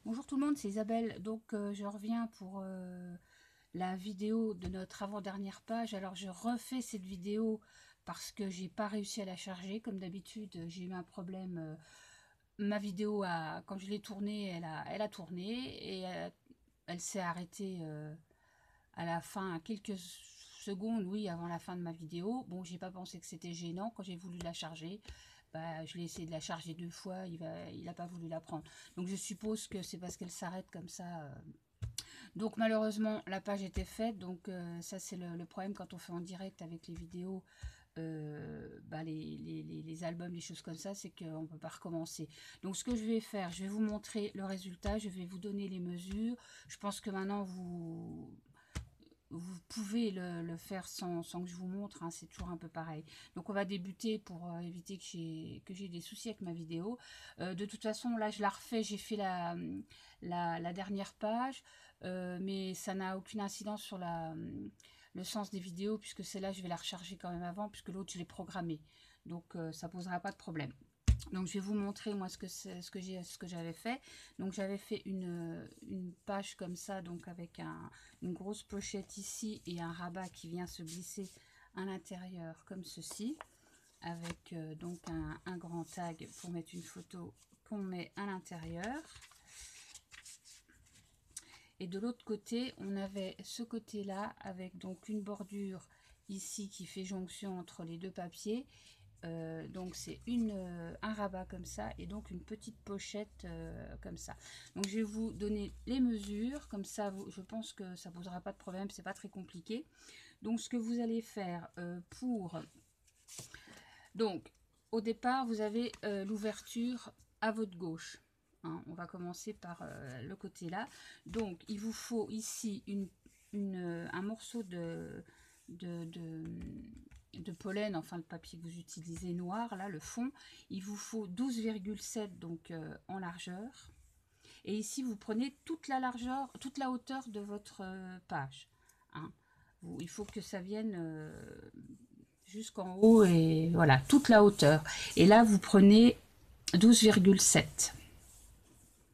Bonjour tout le monde, c'est Isabelle. Donc je reviens pour la vidéo de notre avant-dernière page. Alors je refais cette vidéo parce que j'ai pas réussi à la charger. Comme d'habitude, j'ai eu un problème. Ma vidéo, quand je l'ai tournée, elle a tourné et elle s'est arrêtée à la fin, à quelques secondes, oui, avant la fin de ma vidéo. Bon, j'ai pas pensé que c'était gênant quand j'ai voulu la charger. Bah, je l'ai essayé de la charger 2 fois, il a pas voulu la prendre. Donc je suppose que c'est parce qu'elle s'arrête comme ça. Donc malheureusement, la page était faite. Donc ça, c'est le problème quand on fait en direct avec les vidéos. Bah, les albums, les choses comme ça, c'est qu'on ne peut pas recommencer. Donc ce que je vais faire, je vais vous montrer le résultat, je vais vous donner les mesures. Je pense que maintenant vous pouvez le faire sans que je vous montre, hein, c'est toujours un peu pareil. Donc on va débuter pour éviter que j'ai des soucis avec ma vidéo. De toute façon, là je la refais, j'ai fait la dernière page, mais ça n'a aucune incidence sur le sens des vidéos, puisque celle-là je vais la recharger quand même avant, puisque l'autre je l'ai programmée. Donc ça posera pas de problème. Donc je vais vous montrer moi ce que j'avais fait. Donc j'avais fait une page comme ça, donc avec une grosse pochette ici et un rabat qui vient se glisser à l'intérieur comme ceci, avec donc un grand tag pour mettre une photo qu'on met à l'intérieur. Et de l'autre côté, on avait ce côté-là avec donc une bordure ici qui fait jonction entre les deux papiers. Donc c'est un rabat comme ça et donc une petite pochette comme ça. Donc je vais vous donner les mesures, comme ça je pense que ça posera pas de problème, c'est pas très compliqué. Donc ce que vous allez faire donc au départ vous avez l'ouverture à votre gauche. Hein, on va commencer par le côté là. Donc il vous faut ici un morceau de pollen, enfin le papier que vous utilisez noir, là le fond, il vous faut 12,7 donc en largeur. Et ici vous prenez toute la largeur, toute la hauteur de votre page. Hein. Il faut que ça vienne jusqu'en haut et voilà, toute la hauteur. Et là vous prenez 12,7.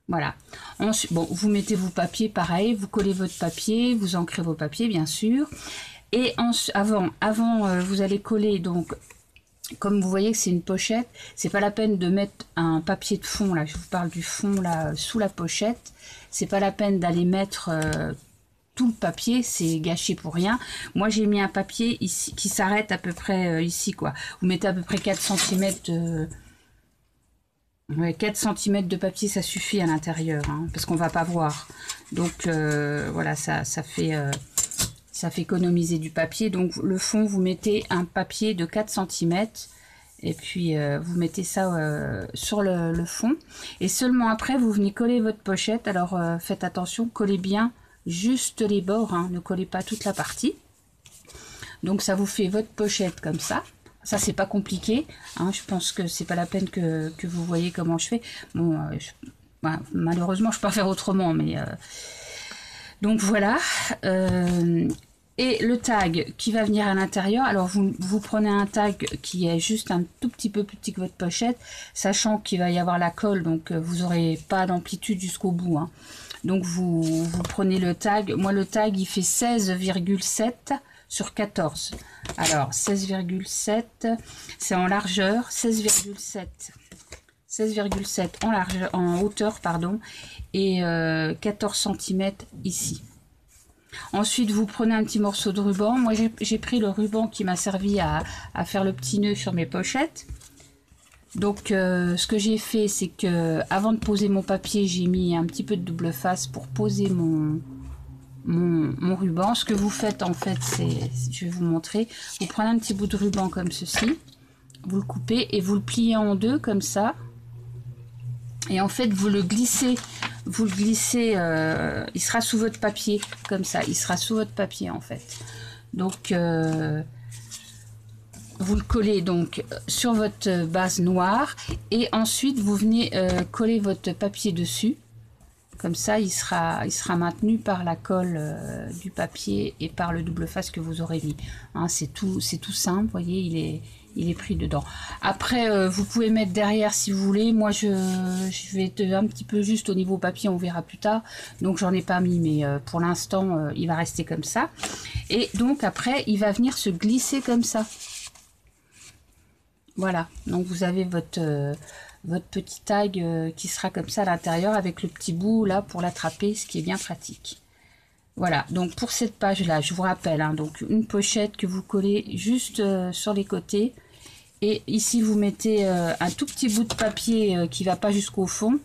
Voilà. Ensuite, bon, vous mettez vos papiers pareil, vous collez votre papier, vous ancrez vos papiers bien sûr. Et avant, vous allez coller, donc, comme vous voyez que c'est une pochette, c'est pas la peine de mettre un papier de fond, là, je vous parle du fond, là, sous la pochette. C'est pas la peine d'aller mettre tout le papier, c'est gâché pour rien. Moi, j'ai mis un papier ici, qui s'arrête à peu près ici, quoi. Vous mettez à peu près 4 cm ouais, 4 cm de papier, ça suffit à l'intérieur, hein, parce qu'on va pas voir. Donc, voilà, ça fait économiser du papier. Donc le fond, vous mettez un papier de 4 cm et puis vous mettez ça sur le fond. Et seulement après, vous venez coller votre pochette. Alors faites attention, collez bien juste les bords, hein, ne collez pas toute la partie. Donc ça vous fait votre pochette comme ça. Ça, c'est pas compliqué. Hein, je pense que c'est pas la peine que vous voyez comment je fais. Bon, malheureusement, je peux pas faire autrement, mais... donc voilà. Et le tag qui va venir à l'intérieur, alors vous prenez un tag qui est juste un tout petit peu plus petit que votre pochette, sachant qu'il va y avoir la colle, donc vous n'aurez pas d'amplitude jusqu'au bout. Hein. Donc vous prenez le tag, moi le tag il fait 16,7 sur 14. Alors 16,7, c'est en largeur, 16,7 en largeur, en hauteur, pardon, et 14 cm ici. Ensuite, vous prenez un petit morceau de ruban. Moi, j'ai pris le ruban qui m'a servi à faire le petit nœud sur mes pochettes. Donc, ce que j'ai fait, c'est que avant de poser mon papier, j'ai mis un petit peu de double face pour poser mon ruban. Ce que vous faites, en fait, c'est, je vais vous montrer. Vous prenez un petit bout de ruban comme ceci, vous le coupez et vous le pliez en deux comme ça. Et en fait, vous le glissez, il sera sous votre papier, comme ça, il sera sous votre papier en fait. Donc, vous le collez donc sur votre base noire et ensuite vous venez coller votre papier dessus. Comme ça, il sera maintenu par la colle du papier et par le double face que vous aurez mis. Hein, c'est tout simple, vous voyez, il est pris dedans. Après, vous pouvez mettre derrière si vous voulez. Moi, je vais être un petit peu juste au niveau papier, on verra plus tard. Donc, j'en ai pas mis, mais pour l'instant, il va rester comme ça. Et donc, après, il va venir se glisser comme ça. Voilà. Donc, vous avez votre petit tag qui sera comme ça à l'intérieur avec le petit bout là pour l'attraper, ce qui est bien pratique. Voilà, donc pour cette page-là, je vous rappelle, hein, donc une pochette que vous collez juste sur les côtés. Et ici, vous mettez un tout petit bout de papier qui ne va pas jusqu'au fond.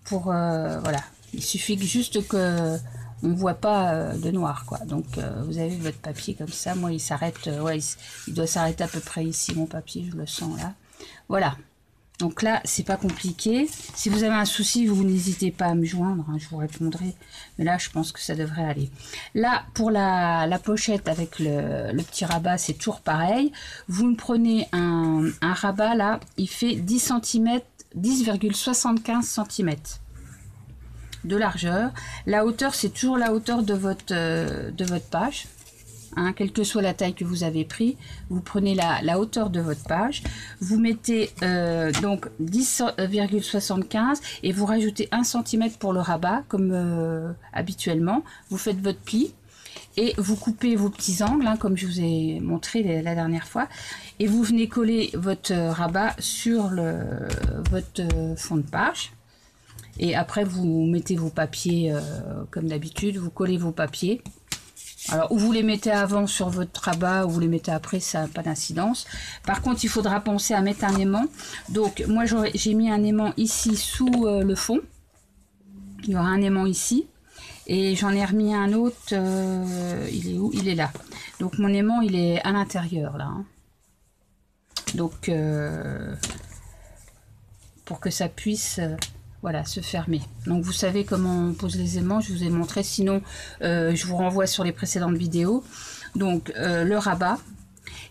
Pour voilà, il suffit juste que on ne voit pas de noir, quoi. Donc, vous avez votre papier comme ça. Moi, il s'arrête, ouais, il doit s'arrêter à peu près ici, mon papier, je le sens là. Voilà. Donc là, c'est pas compliqué. Si vous avez un souci, vous n'hésitez pas à me joindre, hein, je vous répondrai. Mais là, je pense que ça devrait aller. Là, pour la pochette avec le petit rabat, c'est toujours pareil. Vous me prenez un rabat, là, il fait 10 cm, 10,75 cm de largeur. La hauteur, c'est toujours la hauteur de votre page. Hein, quelle que soit la taille que vous avez pris, vous prenez la hauteur de votre page, vous mettez donc 10,75 et vous rajoutez 1 cm pour le rabat comme habituellement. Vous faites votre pli et vous coupez vos petits angles, hein, comme je vous ai montré la dernière fois, et vous venez coller votre rabat sur votre fond de page. Et après vous mettez vos papiers comme d'habitude, vous collez vos papiers. Alors, ou vous les mettez avant sur votre rabat, ou vous les mettez après, ça n'a pas d'incidence. Par contre, il faudra penser à mettre un aimant. Donc, moi, j'ai mis un aimant ici sous le fond. Il y aura un aimant ici. Et j'en ai remis un autre. Il est où? Il est là. Donc, mon aimant, il est à l'intérieur, là. Hein. Donc, pour que ça puisse... voilà, se fermer. Donc vous savez comment on pose les aimants, je vous ai montré, sinon je vous renvoie sur les précédentes vidéos. Donc le rabat.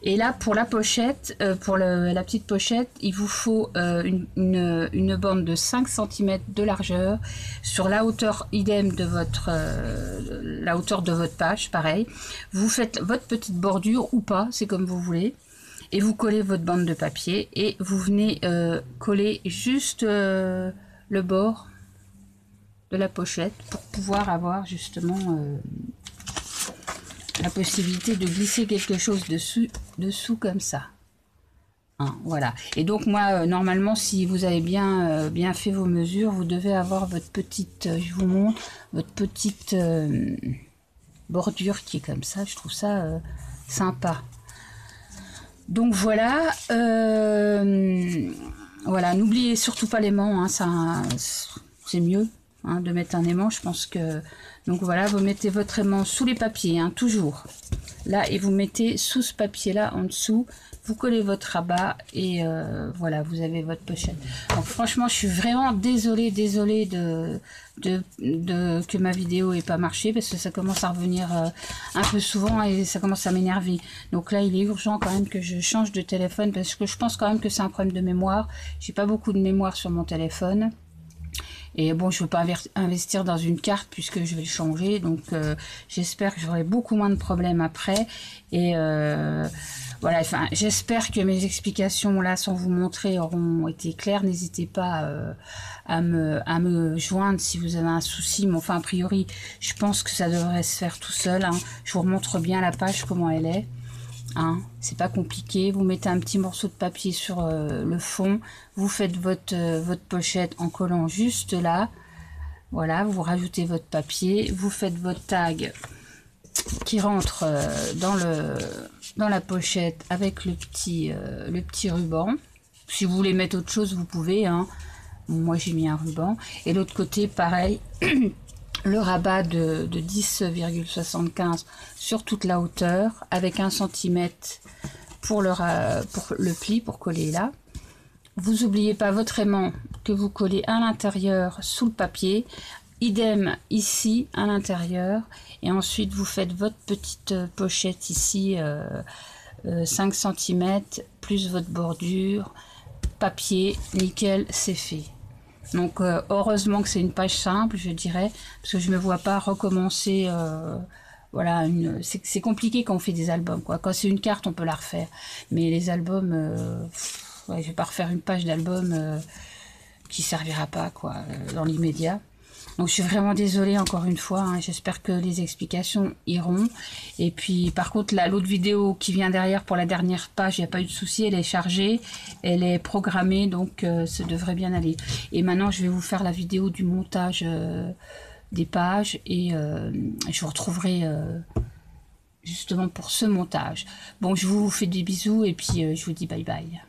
Et là pour la pochette, pour la petite pochette, il vous faut une bande de 5 cm de largeur sur la hauteur idem de la hauteur de votre page, pareil. Vous faites votre petite bordure ou pas, c'est comme vous voulez. Et vous collez votre bande de papier et vous venez coller juste... le bord de la pochette pour pouvoir avoir justement la possibilité de glisser quelque chose dessous comme ça. Hein, voilà. Et donc moi normalement si vous avez bien fait vos mesures, vous devez avoir votre petite, je vous montre, votre petite bordure qui est comme ça. Je trouve ça sympa. Donc voilà. Voilà, n'oubliez surtout pas l'aimant, hein, c'est mieux hein, de mettre un aimant, je pense que... Donc voilà, vous mettez votre aimant sous les papiers, hein, toujours. Là, et vous mettez sous ce papier-là, en dessous, vous collez votre rabat et voilà, vous avez votre pochette. Donc franchement, je suis vraiment désolée que ma vidéo n'ait pas marché parce que ça commence à revenir un peu souvent et ça commence à m'énerver. Donc là, il est urgent quand même que je change de téléphone parce que je pense quand même que c'est un problème de mémoire. J'ai pas beaucoup de mémoire sur mon téléphone. Et bon, je ne veux pas investir dans une carte puisque je vais le changer. Donc, j'espère que j'aurai beaucoup moins de problèmes après. Et voilà, enfin, j'espère que mes explications là, sans vous montrer, auront été claires. N'hésitez pas à me joindre si vous avez un souci. Mais enfin, a priori, je pense que ça devrait se faire tout seul. Hein. Je vous remontre bien la page, comment elle est. Hein, c'est pas compliqué, vous mettez un petit morceau de papier sur le fond, vous faites votre pochette en collant juste là, voilà, vous rajoutez votre papier, vous faites votre tag qui rentre dans la pochette avec le petit ruban. Si vous voulez mettre autre chose, vous pouvez, hein. Moi j'ai mis un ruban, et l'autre côté pareil. Le rabat de 10,75 sur toute la hauteur avec 1 cm pour le pli, pour coller là. Vous n'oubliez pas votre aimant que vous collez à l'intérieur sous le papier. Idem ici à l'intérieur. Et ensuite vous faites votre petite pochette ici 5 cm plus votre bordure. Papier, nickel, c'est fait. Donc heureusement que c'est une page simple, je dirais, parce que je ne me vois pas recommencer voilà, c'est compliqué quand on fait des albums, quoi. Quand c'est une carte, on peut la refaire. Mais les albums, ouais, je vais pas refaire une page d'album qui servira pas, quoi, dans l'immédiat. Donc je suis vraiment désolée encore une fois, hein. J'espère que les explications iront. Et puis par contre l'autre vidéo qui vient derrière pour la dernière page, il n'y a pas eu de souci, elle est chargée, elle est programmée, donc ça devrait bien aller. Et maintenant je vais vous faire la vidéo du montage des pages et je vous retrouverai justement pour ce montage. Bon, je vous fais des bisous et puis je vous dis bye bye.